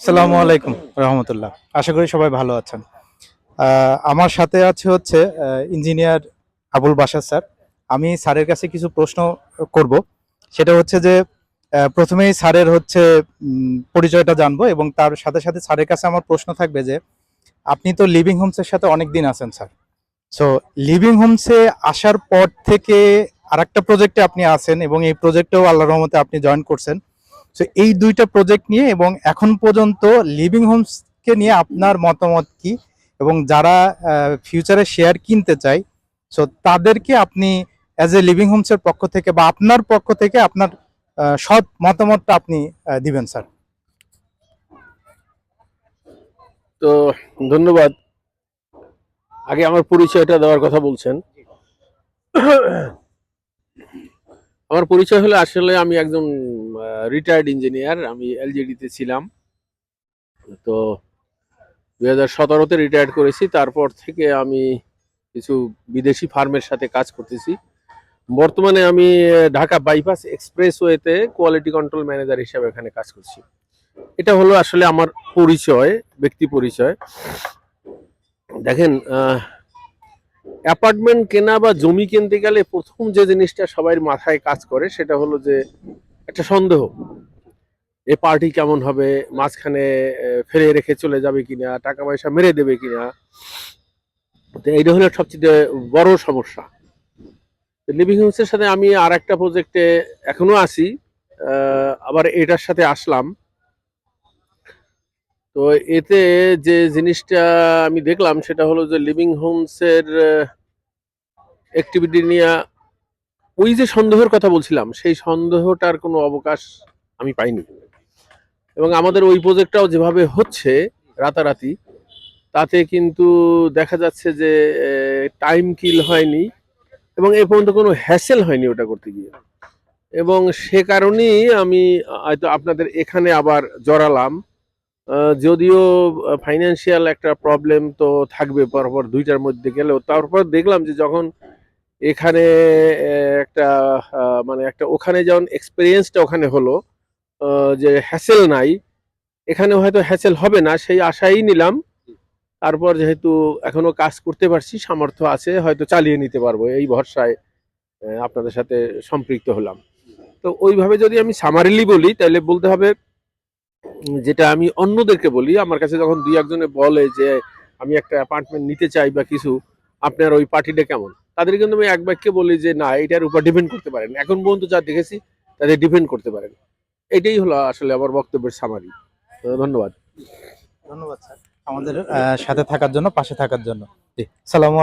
আসসালামু আলাইকুম রহমতুল্লাহ। আশা করি সবাই ভালো আছেন। আমার সাথে আছে হচ্ছে ইঞ্জিনিয়ার আবুল বাশার স্যার। আমি স্যারের কাছে কিছু প্রশ্ন করব। সেটা হচ্ছে যে প্রথমেই স্যারের হচ্ছে পরিচয়টা জানবো এবং তার সাথে সাথে স্যারের কাছে আমার প্রশ্ন থাকবে যে আপনি তো লিভিং হোমসের সাথে অনেক দিন আছেন স্যার। সো লিভিং হোমসে আসার পর থেকে আরেকটা প্রজেক্টে আপনি আছেন এবং এই প্রজেক্টেও আল্লাহর রহমতে আপনি জয়েন করছেন। সো এই দুইটা প্রজেক্ট নিয়ে এবং এখন পর্যন্ত লিভিং হোমসকে নিয়ে আপনার মতামত কি, এবং যারা ফিউচারে শেয়ার কিনতে চায় সো তাদেরকে আপনি অ্যাজ এ লিভিং হোমসের পক্ষ থেকে বা আপনার পক্ষ থেকে আপনার সৎ মতামতটা আপনি দিবেন স্যার। তো ধন্যবাদ। আগে আমার পরিচয়টা দেওয়ার কথা বলছেন। আমার পরিচয় হলো আসলে আমি একজন রিটায়ার্ড ইঞ্জিনিয়ার। আমি এলজেডিতে ছিলাম। তো 2017-তে রিটায়ার্ড করেছি। তারপর থেকে আমি কিছু বিদেশি ফার্মের সাথে কাজ করতেছি। বর্তমানে আমি ঢাকা বাইপাস এক্সপ্রেসওয়েতে কোয়ালিটি কন্ট্রোল ম্যানেজার হিসেবে এখানে কাজ করছি। এটা হলো আসলে আমার পরিচয়, ব্যক্তি পরিচয়। দেখেন, অ্যাপার্টমেন্ট কেনা বা জমি কিনতে গেলে প্রথম যে জিনিসটা সবাই মাথায় কাজ করে সেটা হলো যে একটা সন্দেহ, এ পার্টি কেমন হবে, মাঝখানে ফেলে রেখে চলে যাবে কিনা, টাকা পয়সা মেরে দেবে কিনা। তো এইটা হলো সবচেয়ে বড় সমস্যা। লিভিং হোমসের সাথে আমি আর একটা প্রজেক্টে এখনো আছি, আবার এটার সাথে আসলাম। তো এতে যে জিনিসটা আমি দেখলাম সেটা হলো যে লিভিং হোমসের অ্যাক্টিভিটি নিয়ে ওই যে সন্দেহের কথা বলছিলাম সেই সন্দেহটার কোনো অবকাশ আমি পাইনি। এবং আমাদের ওই প্রজেক্টটাও যেভাবে হচ্ছে রাতারাতি, তাতে কিন্তু দেখা যাচ্ছে যে টাইম কিল হয়নি এবং এ পর্যন্ত কোনো হ্যাসেল হয়নি ওটা করতে গিয়ে। এবং সে কারণেই আমি হয়তো আপনাদের এখানে আবার জড়ালাম। যদিও ফাইন্যান্সিয়াল একটা প্রবলেম তো থাকবে পরপর দুইটার মধ্যে গেলেও, তারপর দেখলাম যে যখন এখানে একটা মানে একটা ওখানে যেমন এক্সপিরিয়েন্সটা ওখানে হলো, যে হ্যাসেল নাই, এখানে হয়তো হ্যাসেল হবে না সেই আশাই নিলাম। তারপর যেহেতু এখনো কাজ করতে পারছি, সামর্থ্য আছে, হয়তো চালিয়ে নিতে পারবো এই ভরসায় আপনাদের সাথে সম্পৃক্ত হলাম। তো ওইভাবে যদি আমি সামারিলি বলি তাহলে বলতে হবে, যেটা আমি অন্যদেরকে বলি, আমার কাছে যখন দুই একজনে বলে যে আমি একটা অ্যাপার্টমেন্ট নিতে চাই বা কিছু, আপনার ওই পার্টিটা কেমন, তাদের কিন্তু আমি এক বাক্যে বলি যে না, এটার উপর ডিপেন্ড করতে পারেন, এখন পর্যন্ত যা দেখেছি তাদের ডিপেন্ড করতে পারেন। এটাই হলো আসলে আমার বক্তব্যের সামারি। ধন্যবাদ। ধন্যবাদ স্যার আমাদের সাথে থাকার জন্য, পাশে থাকার জন্য। জি, সালাম।